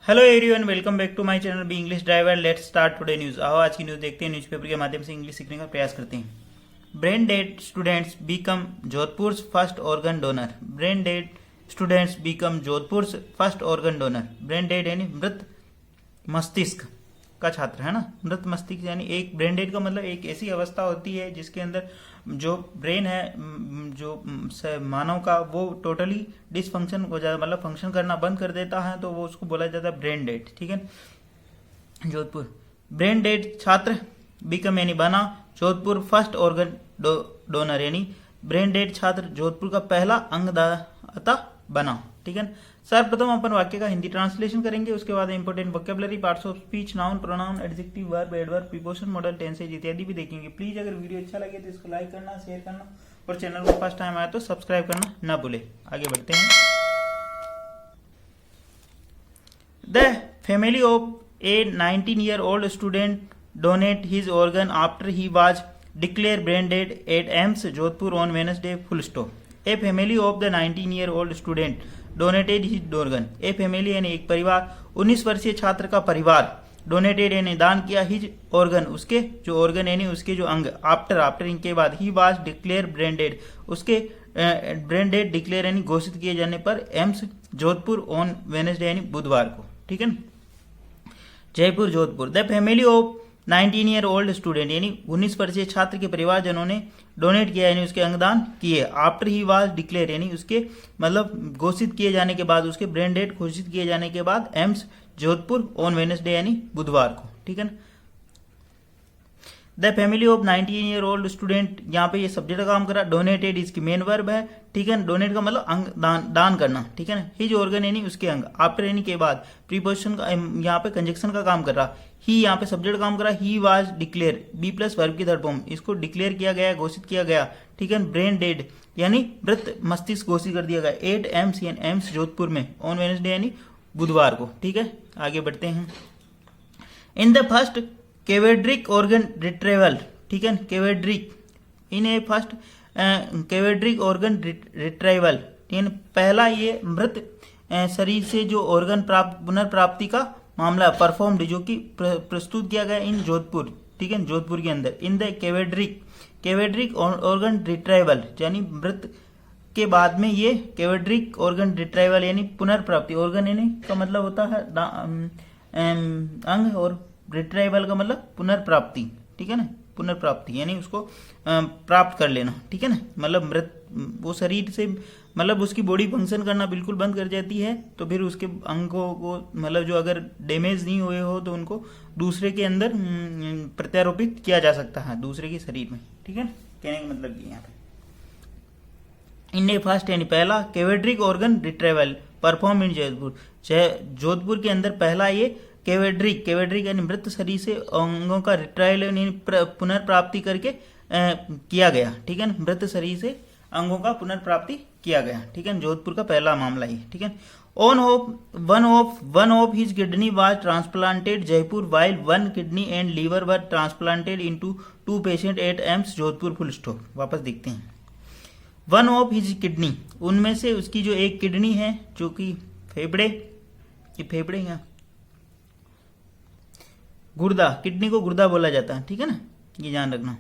Hello everyone, welcome back to my channel B English driver. Let's start today news. आओ आज की news देखते हैं। न्यूज़पेपर के माध्यम से इंग्लिश सीखने का प्रयास करते हैं। Brain dead students become Jodhpur first organ donor. Brain dead students become Jodhpur first organ donor. Brain dead यानी मृत मस्तिष्क का छात्र है ना। मृत मस्तिष्क यानी एक ब्रेन डेड का मतलब एक ऐसी अवस्था होती है जिसके अंदर जो ब्रेन है जो मानव का वो टोटली डिसफंक्शन हो जाता, मतलब फंक्शन करना बंद कर देता है, तो वो उसको बोला जाता है ब्रेन डेड। ठीक है। जोधपुर ब्रेन डेड छात्र बिकम यानी बना जोधपुर फर्स्ट ऑर्गन डोनर यानी ब्रेन डेड छात्र जोधपुर का पहला अंगदाता बना। ठीक है। सर्वप्रथम अपन वाक्य का हिंदी ट्रांसलेशन करेंगे, उसके बाद important vocabulary, parts of speech, noun, pronoun, adjective, verb, adverb, preposition, model, tenses इत्यादि भी देखेंगे। प्लीज अगर वीडियो अच्छा लगे तो इसको लाइक करना, शेयर करना और चैनल को फर्स्ट टाइम आया तो सब्सक्राइब करना ना भूले। आगे बढ़ते हैं। The family of A 19-year-old student donate his organ after he was declared brain dead at AIIMS Jodhpur on Wednesday. Full stop. A family of the 19-year-old student donated his organ. A family यानी एक परिवार, 19 वर्षीय छात्र का परिवार, donated यानी दान किया, हिज ऑर्गन उसके जो ऑर्गन यानी उसके जो अंग, आफ्टर इनके बाद, ही वाज डिक्लेयर ब्रेन डेड उसके ब्रेन डेड डिक्लेयर यानी घोषित किए जाने पर एम्स जोधपुर ऑन वेडनेसडे यानी बुधवार को। ठीक है। Jaipur Jodhpur. The family of 19-year-old student यानी 19 वर्षीय छात्र के परिवारजनों ने डोनेट किया यानी उसके अंगदान किए। आफ्टर ही वाज डिक्लेयर यानी उसके मतलब घोषित किए जाने के बाद, उसके ब्रेन डेड घोषित किए जाने के बाद एम्स जोधपुर ऑन वेडनेसडे यानी बुधवार को। ठीक है। The family of 19-year-old student, यहाँ पे ये सब्जेक्ट का काम करा। डोनेटेड इसकी मेन वर्ब है। ठीक है। डोनेट का मतलब अंग दान करना। ठीक है ना। हिज ऑर्गन यानी उसके अंग, आफ्टर यानी के बाद, प्रीपोजिशन का यहाँ पे कंजक्शन का काम कर रहा। ही यहाँ पे सब्जेक्ट काम करा। He was declare B plus verb की थर्ड फॉर्म, इसको डिक्लेयर किया गया, घोषित किया गया। ठीक है। ब्रेन डेड यानी मृत मस्तिष्क घोषित कर दिया गया एट एम्स यानी एम्स जोधपुर में ऑन वेडनेसडे यानी बुधवार को। ठीक है। आगे बढ़ते हैं। In the first cadaveric organ retrieval. ठीक है। केवेड्रिक इन ए फर्स्ट केवेड्रिक ऑर्गन रिट्रेवल यानी पहला ये मृत शरीर से जो ऑर्गन पुनर्प्राप्ति का मामला परफॉर्म्ड जो कि प्रस्तुत किया गया इन जोधपुर। ठीक है। जोधपुर के अंदर इन द केवेड्रिक ऑर्गन रिट्राइवल यानी मृत के बाद में ये केवेड्रिक ऑर्गन रिट्राइवल यानी पुनर्प्राप्ति। ऑर्गन यानी का मतलब होता है अंग और रिट्राइवल का मतलब पुनर्प्राप्ति। ठीक है ना। पुनर्प्राप्ति यानी उसको प्राप्त कर लेना। ठीक है ना। मतलब मृत वो शरीर से मतलब उसकी बॉडी फंक्शन करना बिल्कुल बंद कर जाती है, तो फिर उसके अंगों को मतलब जो अगर डैमेज नहीं हुए हो तो उनको दूसरे के अंदर प्रत्यारोपित किया जा सकता है, दूसरे के शरीर में। ठीक है। कहने का मतलब ये यहाँ पे इन फर्स्ट यानी पहला cadaveric organ retrieval perform in Jodhpur. Jodhpur के अंदर पहला ये केवेड्रिक यानी मृत शरीर से अंगों का रिट्रायल यानी पुनर्प्राप्ति करके किया गया। ठीक है। मृत शरीर से अंगों का पुनर्प्राप्ति किया गया। ठीक है। जोधपुर का पहला मामला ये। ठीक है। One of his kidney was transplanted Jaipur while one kidney and liver were transplanted into 2 patient at AIIMS Jodhpur. Full stop. वापस देखते हैं। वन ऑफ हिज किडनी, उनमें से उसकी जो एक किडनी है जो कि फेफड़े हैं, गुर्दा, किडनी को गुर्दा बोला जाता है। ठीक है ना। ये ध्यान रखना।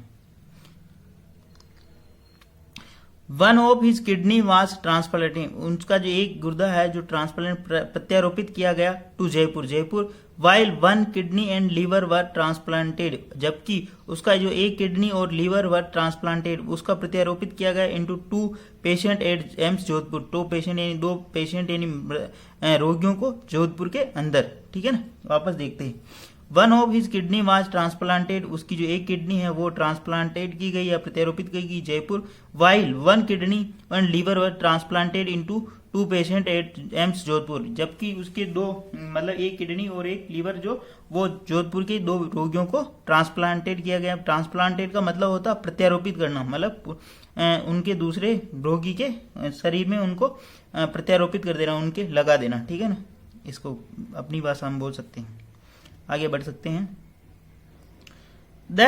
One of his kidney was transplanted, उनका जो एक गुर्दा है जो ट्रांसप्लांट प्रत्यारोपित किया गया to Jaipur while one kidney and liver were transplanted, जबकि उसका जो एक किडनी और लीवर वर ट्रांसप्लांटेड उसका प्रत्यारोपित किया गया into 2 patient at AIIMS Jodhpur. 2 patient यानी 2 पेशेंट यानी रोगियों को जोधपुर के अंदर। ठीक है ना। वापस देखते हैं। One of his kidney was transplanted, उसकी जो एक किडनी है वो ट्रांसप्लांटेड की गई या प्रत्यारोपित की गई Jaipur. While one kidney and liver were transplanted into 2 patient at AIIMS Jodhpur, जबकि उसके दो मतलब एक किडनी और एक लीवर जो वो जोधपुर के 2 रोगियों को ट्रांसप्लांटेड किया गया। ट्रांसप्लांटेड का मतलब होता है प्रत्यारोपित करना, मतलब उनके दूसरे रोगी के शरीर में उनको प्रत्यारोपित कर देना, उनके लगा देना। ठीक है ना। इसको अपनी भाषा में बोल सकते हैं। आगे बढ़ सकते हैं। The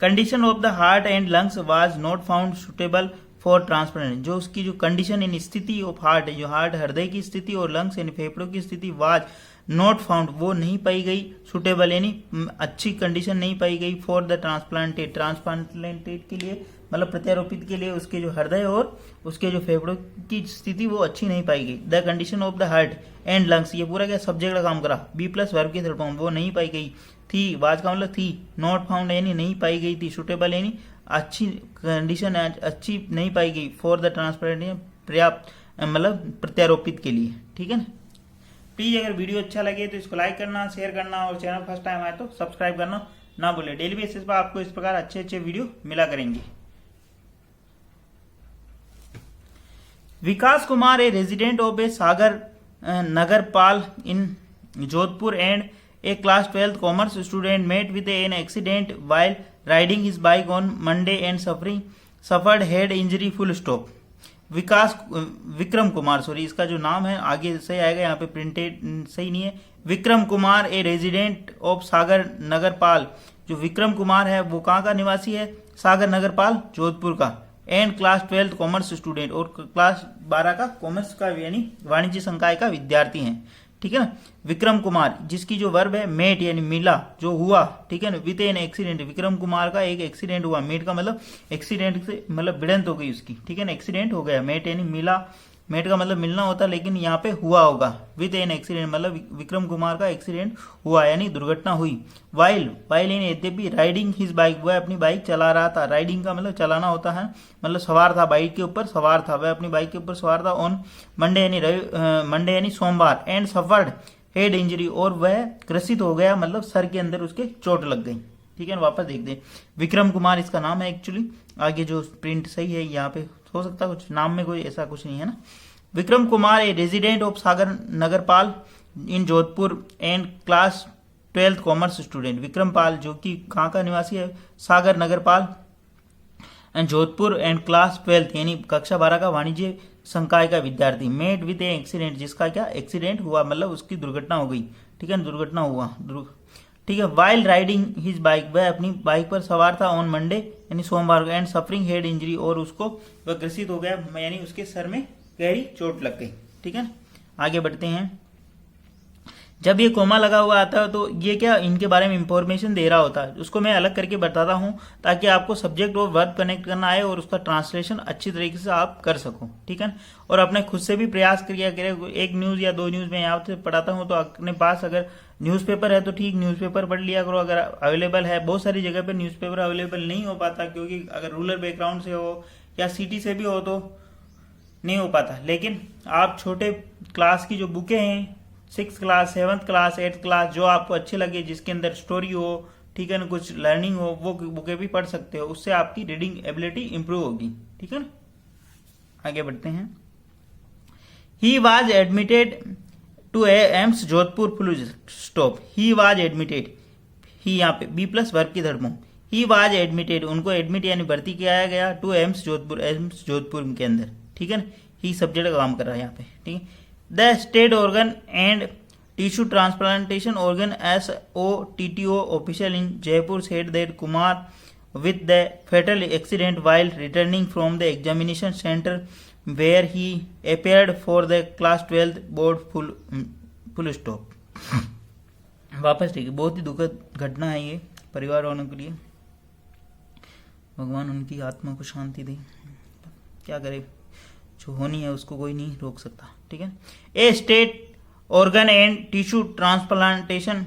condition of the heart and lungs was not found suitable for transplant, जो उसकी जो कंडीशन इन स्थिति ऑफ हार्ट है, जो हार्ट हृदय की स्थिति और लंग्स यानी फेफड़ों की स्थिति वाज नॉट फाउंड, वो नहीं पाई गई, सुटेबल यानी अच्छी कंडीशन नहीं पाई गई फॉर द ट्रांसप्लांटेड, ट्रांसप्लांटेड के लिए मतलब प्रत्यारोपित के लिए उसके जो हृदय और उसके जो फेफड़ों की स्थिति वो अच्छी नहीं पाई गई। The condition of the heart and lungs, ये पूरा क्या सब्जेक्ट का काम करा, बी प्लस वर्ब की थर्ड फॉर्म, वो नहीं पाई गई थी, वाज का मतलब थी, नॉट फाउंड यानी नहीं पाई गई थी, सुटेबल यानी अच्छी कंडीशन अच्छी नहीं पाई गई फॉर द ट्रांसप्लांटेशन पर्याप्त मतलब प्रत्यारोपित के लिए। ठीक है ना। प्लीज अगर वीडियो अच्छा लगे तो इसको लाइक करना, शेयर करना और चैनल फर्स्ट टाइम आए तो सब्सक्राइब करना ना भूलें। डेली बेसिस पर आपको इस प्रकार अच्छे अच्छे वीडियो मिला करेंगे। Vikas Kumar a resident of a Sagar Nagarpal in Jodhpur and a class 12th commerce student met with an accident while riding his bike on Monday and suffered head injury full stop। Vikram Kumar, sorry इसका जो नाम है आगे सही आएगा, यहाँ पे प्रिंटेड सही नहीं है। Vikram Kumar a resident of Sagar Nagarpal, जो विक्रम कुमार है वो कहाँ का निवासी है, सागर नगरपाल जोधपुर का, and class 12th commerce student, और क्लास 12 का कॉमर्स का यानी वाणिज्य संकाय का विद्यार्थी है। ठीक है ना। विक्रम कुमार जिसकी जो वर्ब है मेट यानी मिला, जो हुआ, ठीक है ना, with an accident, Vikram Kumar का एक एक्सीडेंट हुआ, मेट का मतलब एक्सीडेंट से मतलब भिड़ंत हो गई उसकी, ठीक है ना, एक्सीडेंट हो गया, मेट यानी मिला, मेट का मतलब मिलना होता लेकिन यहाँ पे हुआ होगा, विद एन एक्सीडेंट मतलब विक्रम कुमार का एक्सीडेंट हुआ यानी दुर्घटना हुई। वाइल इन यद्यपि राइडिंग हिज बाइक, वह अपनी बाइक चला रहा था, राइडिंग का मतलब चलाना होता है, मतलब सवार था, बाइक के ऊपर सवार था, वह अपनी बाइक के ऊपर सवार था, ऑन मंडे यानी सोमवार, एंड सफर्ड हेड इंजरी, और वह ग्रसित हो गया मतलब सर के अंदर उसके चोट लग गई। ठीक है, वापस देखते हैं। विक्रम कुमार इसका नाम है एक्चुअली, आगे जो प्रिंट सही है यहाँ पे हो सकता है कुछ नाम में कोई ऐसा कुछ नहीं है ना। Vikram Kumar a resident of Sagar Nagarpal in Jodhpur and class 12th commerce student, Vikram Pal जो कि कहाँ का निवासी है, Sagar Nagarpal and Jodhpur, and class 12th यानी कक्षा 12 का वाणिज्य संकाय का विद्यार्थी, मेड विद ए एक्सीडेंट, जिसका क्या एक्सीडेंट हुआ मतलब उसकी दुर्घटना हो गई। ठीक है, दुर्घटना हुआ, ठीक है। वाइल राइडिंग हिज बाइक, वह अपनी बाइक पर सवार था, ऑन मंडे यानी सोमवार को, एंड सफरिंग हेड इंजरी, और उसको वह ग्रसित हो गया यानी उसके सर में गहरी चोट लग गई। ठीक है, आगे बढ़ते हैं। जब ये कोमा लगा हुआ आता है तो ये क्या इनके बारे में इंफॉर्मेशन दे रहा होता है, उसको मैं अलग करके बताता हूं ताकि आपको सब्जेक्ट और वर्ब कनेक्ट करना आए और उसका ट्रांसलेशन अच्छी तरीके से आप कर सको। ठीक है, और अपने खुद से भी प्रयास किया करें। एक न्यूज या दो न्यूज में यहाँ से पढ़ाता हूँ तो अपने पास अगर न्यूज़पेपर है तो ठीक, न्यूज़पेपर पढ़ लिया करो अगर अवेलेबल है। बहुत सारी जगह पे न्यूज़पेपर अवेलेबल नहीं हो पाता, क्योंकि अगर रूरल बैकग्राउंड से हो या सिटी से भी हो तो नहीं हो पाता। लेकिन आप छोटे क्लास की जो बुकें हैं, 6th class, 7th class, 8th class, जो आपको अच्छे लगे, जिसके अंदर स्टोरी हो, ठीक है ना, कुछ लर्निंग हो, वो बुकें भी पढ़ सकते हो, उससे आपकी रीडिंग एबिलिटी इंप्रूव होगी। ठीक है ना, आगे बढ़ते हैं। He was admitted to AIIMS Jodhpur full stop, he was admitted, he यहाँ पे बी प्लस वर्ब की third form, he was admitted, उनको एडमिट यानी भर्ती किया गया, टू एम्स जोधपुर के अंदर। ठीक है ना, ही सब्जेक्ट का काम कर रहा है यहाँ पे। ठीक है, the state organ and tissue transplantation organ SOTTO official in Jaipur said that Kumar with the fatal accident while returning from the examination center where he appeared for the class 12th board full stop। वापस ठीक है, बहुत ही दुखद घटना है ये परिवार वालों के लिए, भगवान उनकी आत्मा को शांति दे। क्या करे, जो होनी है उसको कोई नहीं रोक सकता। ठीक है, a state organ and tissue transplantation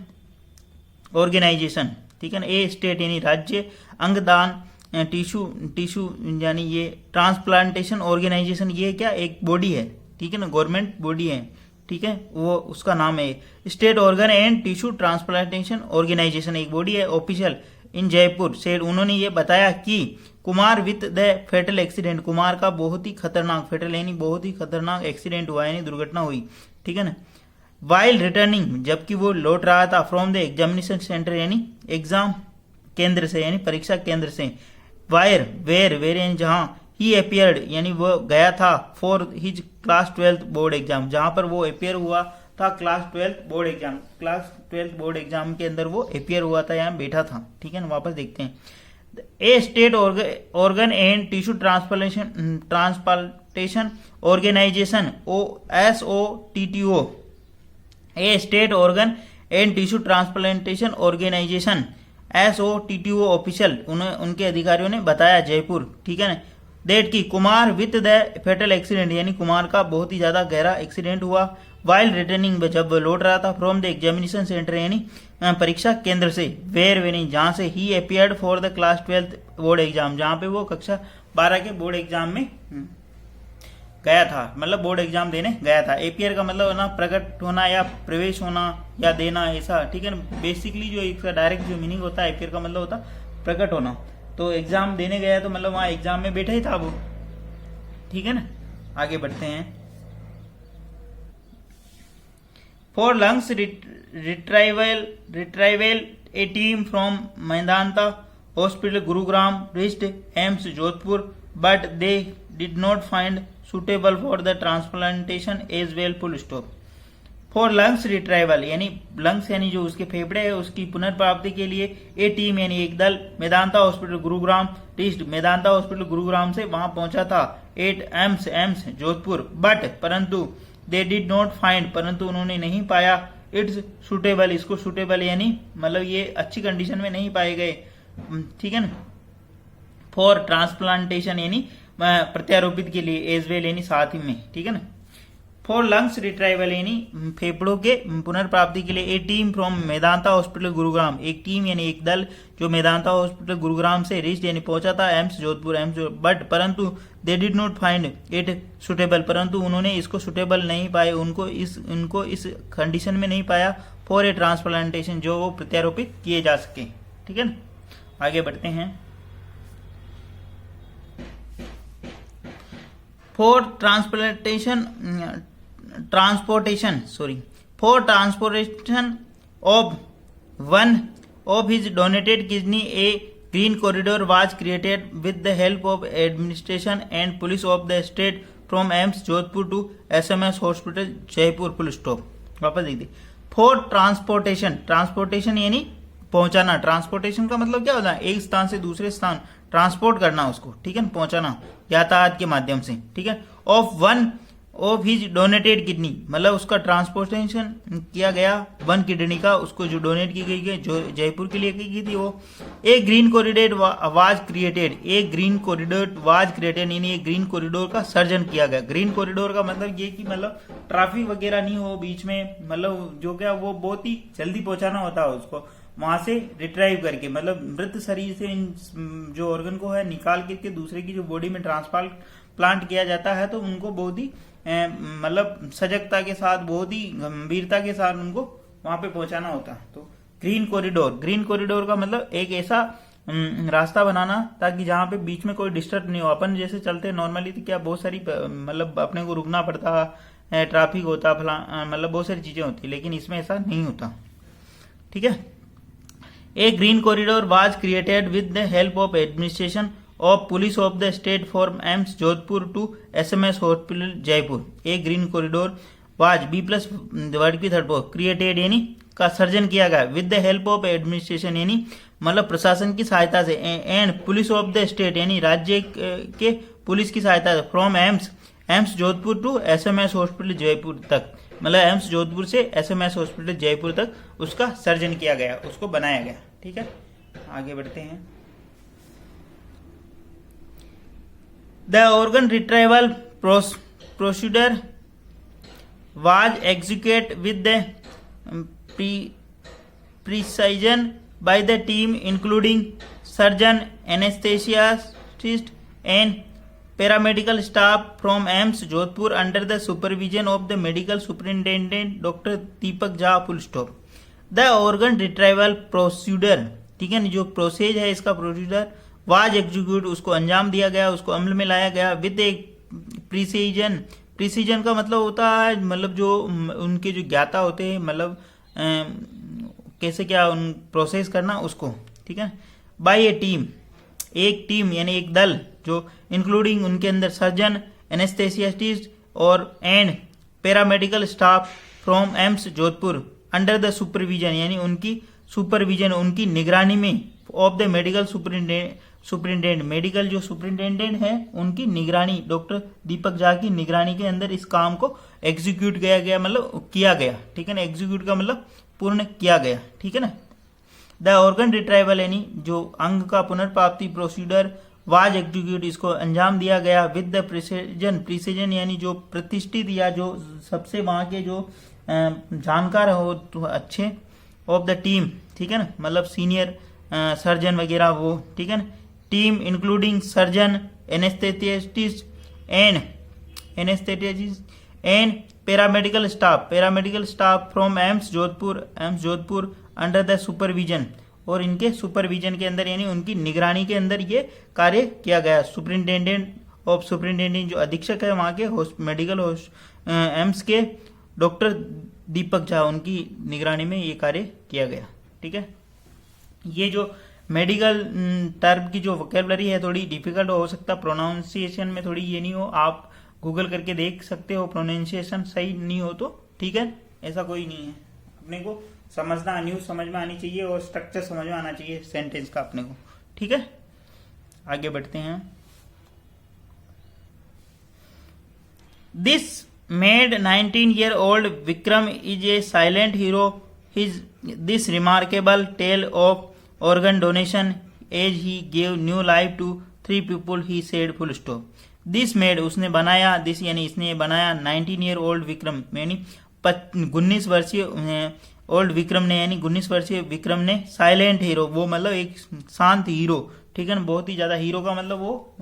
organisation, ठीक है ना, ए स्टेट यानी राज्य, अंगदान, टिश्यू यानी ये ट्रांसप्लांटेशन ऑर्गेनाइजेशन, ये क्या एक बॉडी है, ठीक है ना, गवर्नमेंट बॉडी है। ठीक है, वो उसका नाम है state organ and tissue transplantation organisation, एक बॉडी है ऑफिशियल इन जयपुर से। उन्होंने ये बताया कि Kumar with the fatal accident, Kumar का बहुत ही खतरनाक, फेटल यानी बहुत ही खतरनाक एक्सीडेंट हुआ यानी दुर्घटना हुई। ठीक है ना, वाइल रिटर्निंग, जबकि वो लौट रहा था, फ्रॉम द एग्जामिनेशन सेंटर यानी एग्जाम केंद्र से यानी परीक्षा केंद्र से, वेयर यानी जहां, ही अपियर्ड यानी वो गया था, for his class 12th board exam, जहां पर वो अपियर हुआ था class 12th board exam, class 12th board exam के अंदर वो अपियर हुआ था, यहाँ बैठा था। ठीक है ना, वापस देखते हैं। A state organ and tissue transplantation organisation SOTTO, a state organ and tissue transplantation organisation SOTTO official उनके अधिकारियों ने बताया जयपुर, ठीक है ना, डेट की Kumar with the fatal accident, यानी कुमार का बहुत ही ज्यादा गहरा एक्सीडेंट हुआ वाइल रिटर्निंग, जब लौट रहा था फ्रॉम द एग्जामिनेशन सेंटर, यानी परीक्षा केंद्र से, वेयर यानी जहां से ही appeared for the class 12 board exam, जहां पे वो कक्षा 12 के बोर्ड एग्जाम में गया था, मतलब बोर्ड एग्जाम देने गया था। एपियर का मतलब ना प्रकट होना या प्रवेश होना या देना, ऐसा, ठीक है ना। बेसिकली जो इसका डायरेक्ट जो मीनिंग होता है एपियर का मतलब होता प्रकट होना, तो एग्जाम देने गया तो मतलब वहां एग्जाम में बैठा ही था वो, ठीक है ना। आगे बढ़ते हैं। For lungs retrieval a team from Medanta hospital Gurugram reached AIIMS Jodhpur but they did not find suitable for the transplantation as well, full stop. For lungs retrieval यानी लंग्स यानी जो उसके फेफड़े है उसकी पुनर्प्राप्ति के लिए ए टीम यानी एक दल Medanta hospital Gurugram reached, Medanta hospital Gurugram से वहां पहुंचा था, एट एम्स जोधपुर, बट परंतु दे डिड नॉट फाइंड, परंतु उन्होंने नहीं पाया, इट्स सुटेबल, इसको सुटेबल यानी मतलब ये अच्छी कंडीशन में नहीं पाए गए, ठीक है ना। फॉर ट्रांसप्लांटेशन यानी प्रत्यारोपित के लिए, एज वेल यानी साथ ही में, ठीक है ना। फॉर लंग्स रिट्राइवल यानी फेफड़ों के पुनर्प्राप्ति के लिए a team from Medanta hospital Gurugram, एक टीम यानी एक दल जो मेदांता हॉस्पिटल गुरुग्राम से रिच्ड यानी पहुंचा था एम्स जोधपुर, बट परंतु दे did not find it suitable, परंतु उन्होंने इसको सुटेबल नहीं पाए, उनको इस कंडीशन में नहीं पाया फॉर ए ट्रांसप्लांटेशन, जो वो प्रत्यारोपित किए जा सके, ठीक है ना। आगे बढ़ते हैं। For transportation of one of his donated kidney, a green corridor was created with the help of administration and police of the state from AIIMS Jodhpur to SMS hospital Jaipur, full stop. वापस देख दे। फॉर ट्रांसपोर्टेशन यानी पहुंचाना, transportation का मतलब क्या होता है, एक स्थान से दूसरे स्थान ट्रांसपोर्ट करना उसको, ठीक है, पहुंचाना यातायात के माध्यम से, ठीक है। Of one of his donated kidney मतलब उसका ट्रांसपोर्टेशन किया गया वन किडनी का, उसको जो डोनेट की गई जो जयपुर के लिए की गई थी वो। A green corridor was created, a green corridor was created यानी एक ग्रीन कॉरिडोर का सर्जन किया गया। ग्रीन कॉरिडोर का मतलब ये कि मतलब ट्रैफिक वगैरह नहीं हो बीच में, मतलब जो क्या वो बहुत ही जल्दी पहुंचाना होता है उसको वहां से रिट्राइव करके, मतलब मृत शरीर से जो ऑर्गन को है निकाल करके दूसरे की जो बॉडी में ट्रांसप्लांट किया जाता है, तो उनको बहुत ही मतलब सजगता के साथ, बहुत ही गंभीरता के साथ उनको वहां पे पहुंचाना होता है। तो ग्रीन कॉरिडोर का मतलब एक ऐसा रास्ता बनाना ताकि जहां पे बीच में कोई डिस्टर्ब नहीं हो। अपन जैसे चलते नॉर्मली तो क्या बहुत सारी मतलब अपने को रुकना पड़ता है, ट्रैफिक होता, मतलब बहुत सारी चीजें होती, लेकिन इसमें ऐसा नहीं होता, ठीक है। A green corridor was created with the help of administration of police of the state from AIIMS Jodhpur to SMS Hospital Jaipur. A green corridor was B plus word की थर्ड फॉर्म created यानी का surgeon किया गया with the help of administration यानी मतलब प्रशासन की सहायता से, and police of the state यानी राज्य के पुलिस की सहायता से, from AIIMS Jodhpur to SMS hospital Jaipur तक, मतलब एम्स जोधपुर से SMS हॉस्पिटल जयपुर तक उसका सर्जन किया गया, उसको बनाया गया, ठीक है। आगे बढ़ते हैं। The organ retrieval procedure was execute with the precision by the team including surgeon, anesthesiologist and paramedical staff from AIIMS Jodhpur under the supervision of the medical superintendent Dr. Deepak Jha, full stop. The organ retrieval procedure, ठीक है, जो process है इसका procedure was execute उसको अंजाम दिया गया, उसको अमल में लाया गया विद ए प्रिसीजन का मतलब होता है मतलब जो उनके जो ज्ञाता होते हैं, मतलब कैसे क्या उन प्रोसेस करना उसको, ठीक है। बाय ए टीम, एक टीम यानी एक दल जो इंक्लूडिंग उनके अंदर सर्जन, एनेस्थेसियाटिस्ट और and paramedical staff from AIIMS Jodhpur under the supervision यानी उनकी सुपरविजन उनकी निगरानी में of the medical superintendent, medical जो सुपरिटेंडेंट है उनकी निगरानी, डॉक्टर दीपक झा की निगरानी के अंदर इस काम को एग्जीक्यूट किया गया, मतलब किया गया, ठीक है ना। एग्जीक्यूट का मतलब पूर्ण किया गया, ठीक है ना। द ऑर्गन रिट्राइवल यानी जो अंग का पुनर्प्राप्ति प्रोसीडर वाज एग्जीक्यूट, इसको अंजाम दिया गया विद द प्रिसीजन यानी जो प्रतिष्ठित या जो सबसे वहां के जो जानकार हो तो अच्छे ऑफ द टीम, ठीक है ना, मतलब सीनियर सर्जन वगैरह वो, ठीक है ना। Team including surgeon, anaesthetist and paramedical staff from AIIMS Jodhpur under the supervision, और इनके सुपरविजन के अंदर यानी उनकी निगरानी के अंदर ये कार्य किया गया। सुपरिटेंडेंट जो अधीक्षक है वहां के मेडिकल एम्स के डॉक्टर दीपक झा, उनकी निगरानी में ये कार्य किया गया, ठीक है। ये जो मेडिकल टर्म की जो वोकैबुलरी है थोड़ी डिफिकल्ट हो सकता, प्रोनाउंसिएशन में थोड़ी ये नहीं हो, आप गूगल करके देख सकते हो, प्रोनाउंसिएशन सही नहीं हो तो, ठीक है, ऐसा कोई नहीं है। अपने को समझना, न्यूज समझ में आनी चाहिए और स्ट्रक्चर समझ में आना चाहिए सेंटेंस का अपने को, ठीक है। आगे बढ़ते हैं। This made 19-year-old Vikram is a silent hero. This remarkable tale of organ donation as he gave new life to 3 people, he said full stop. This made उसने बनाया, this यानी इसने बनाया 19-year-old विक्रम यानी 19 वर्षीय ओल्ड विक्रम ने, यानी 19 वर्षीय विक्रम ने साइलेंट हीरो, वो मतलब एक शांत हीरो, ठीक है ना। बहुत ही ज्यादा हीरो का मतलब वो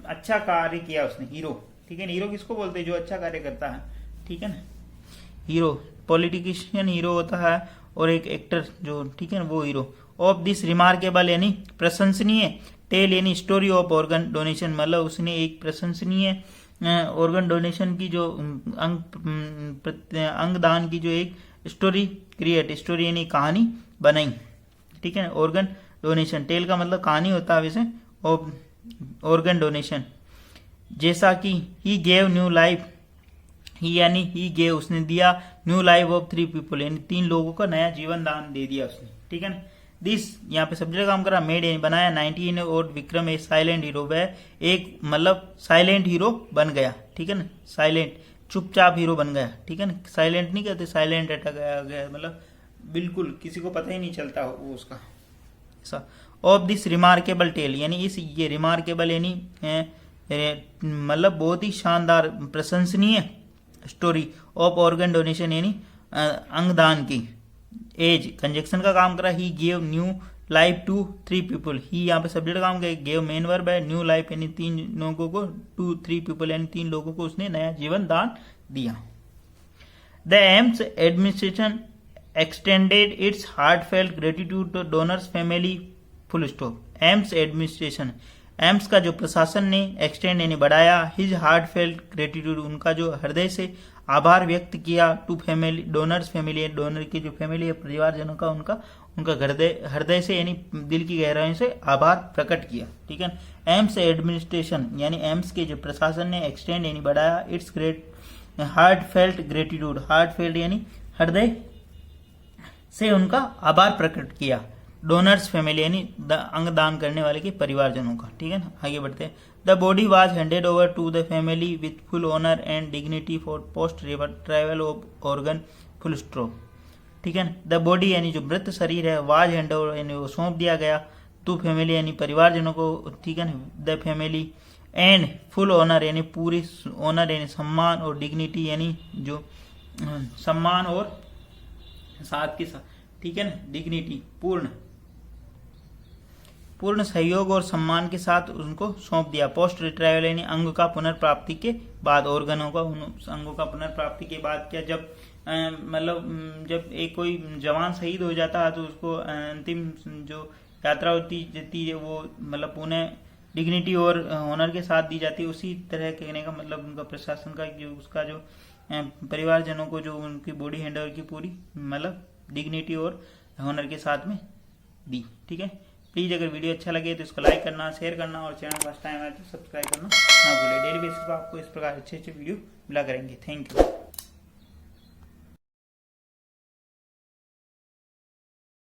अच्छा कार्य किया उसने, हीरो, ठीक है ना। हीरो किसको बोलते हैं? जो अच्छा कार्य करता है, ठीक है ना। हीरो पॉलिटिशियन हीरो होता है और एक एक्टर जो, ठीक है ना, वो हीरो। ऑफ दिस रिमार्केबल यानी प्रशंसनीय, टेल यानी स्टोरी ऑफ ऑर्गन डोनेशन, मतलब उसने एक प्रशंसनीय ऑर्गन डोनेशन की जो अंगदान की जो एक स्टोरी क्रिएट, स्टोरी यानी कहानी बनाई, ठीक है ना। ऑर्गन डोनेशन, टेल का मतलब कहानी होता है वैसे, ऑफ ऑर्गन डोनेशन। जैसा कि ही गेव न्यू लाइफ, यानी ही गेव उसने दिया, न्यू लाइफ ऑफ 3 पीपल यानी 3 लोगों का नया जीवन दान दे दिया उसने, ठीक है ना। दिस यहाँ पे सब्जेक्ट काम करा, मेड यानी बनाया, 19 और विक्रम ए साइलेंट हीरो, वह एक मतलब साइलेंट हीरो बन गया, ठीक है ना। साइलेंट चुपचाप हीरो बन गया, ठीक है ना। साइलेंट नहीं कहते, साइलेंट अटक गया मतलब बिल्कुल किसी को पता ही नहीं चलता वो उसका ऐसा। ऑफ दिस रिमार्केबल टेल यानी इस ये रिमार्केबल यानी मतलब बहुत ही शानदार प्रशंसनीय स्टोरी ऑफ ऑर्गन डोनेशन यानी अंगदान की। एज कंजक्शन का काम करा, he gave new life to 3 people, he यहाँ पे सब्जेक्ट काम किया, गेव मेन वर्ब है, न्यू लाइफ यानी 3 लोगों को, टू 3 पीपल यानी 3 लोगों को उसने नया जीवन दान दिया। The AIIMS administration extended its heartfelt gratitude to donors family, full stop. AIIMS administration, AIIMS का जो प्रशासन ने एक्सटेंड यानी बढ़ाया, हिज हार्टफेल्ट ग्रेटिट्यूड उनका जो हृदय से आभार व्यक्त किया, to family donors family, donor की जो फैमिली है परिवारजनों का, उनका हृदय से यानी दिल की गहराई से आभार प्रकट किया, ठीक है। एम्स एडमिनिस्ट्रेशन यानी एम्स के जो प्रशासन ने एक्सटेंड यानी बढ़ाया, it's great heartfelt gratitude, heartfelt यानी हृदय से उनका आभार प्रकट किया, डोनर्स फैमिली यानी अंगदान करने वाले के परिवारजनों का, ठीक है ना। आगे बढ़ते हैं। The body was handed over to the family with full honour and dignity for post retrieval of organ, full stop, ठीक है ना। द बॉडी यानी जो मृत शरीर है, वाज हैंड ओवर यानी वो सौंप दिया गया, टू फैमिली यानी परिवारजनों को, ठीक है ना। The family and full honour यानी पूरी ऑनर यानी सम्मान, और डिग्निटी यानी जो सम्मान और साथ के साथ, ठीक है ना, डिग्निटी पूर्ण सहयोग और सम्मान के साथ उनको सौंप दिया। पोस्ट रिट्राइवल यानी अंग का पुनर्प्राप्ति के बाद, ऑर्गनों का अंगों का पुनर्प्राप्ति के बाद क्या, जब मतलब जब एक कोई जवान शहीद हो जाता है तो उसको अंतिम जो यात्रा होती है वो मतलब पुनः डिग्निटी और ऑनर के साथ दी जाती है। उसी तरह कहने का मतलब उनका प्रशासन का जो उसका जो परिवारजनों को जो उनकी बॉडी हैंडओवर की पूरी मतलब डिग्निटी और ऑनर के साथ में दी, ठीक है। प्लीज अगर वीडियो अच्छा लगे तो इसको लाइक करना, शेयर करना और चैनल फर्स्ट टाइम है तो सब्सक्राइब करना ना भूले। डेली बेसिस पर आपको इस प्रकार अच्छे वीडियो मिला करेंगे। Thank you.